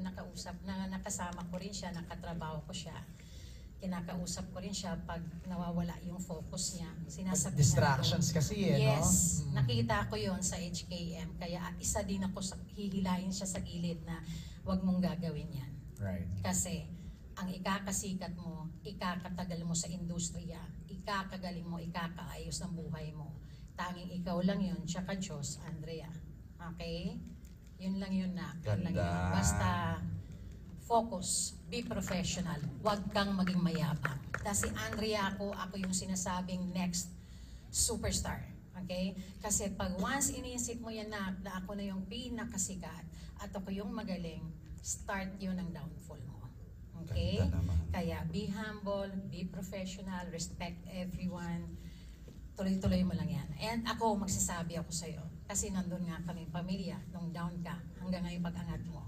nakausap, na nakasama ko rin siya, nakatrabaho ko siya. Kinakausap ko rin siya pag nawawala yung focus niya. Sinasabi Distractions kasi yes, no? nakita ko yon sa HKM. Kaya isa din ako, hihilahin siya sa gilid na wag mong gagawin yan. Right. Kasi ang ikakasikat mo, ikakatagal mo sa industriya, ikakagaling mo, ikakaayos ng buhay mo. Tanging ikaw lang yun, tsaka Diyos, Andrea. Okay? Yun lang yun na. Yun lang yun. Basta focus, be professional, huwag kang maging mayabang. Kasi Andrea ako yung sinasabing next superstar. Okay? Kasi pag once iniisip mo yan na ako na yung pinakasikat at ako yung magaling, start yun ang downfall mo. Okay? Kaya be humble, be professional, respect everyone. Tuloy-tuloy mo lang yan. And ako, magsasabi ako sa'yo. Kasi nandun nga kami pamilya, nung down ka, hanggang ngayon pag-angat mo.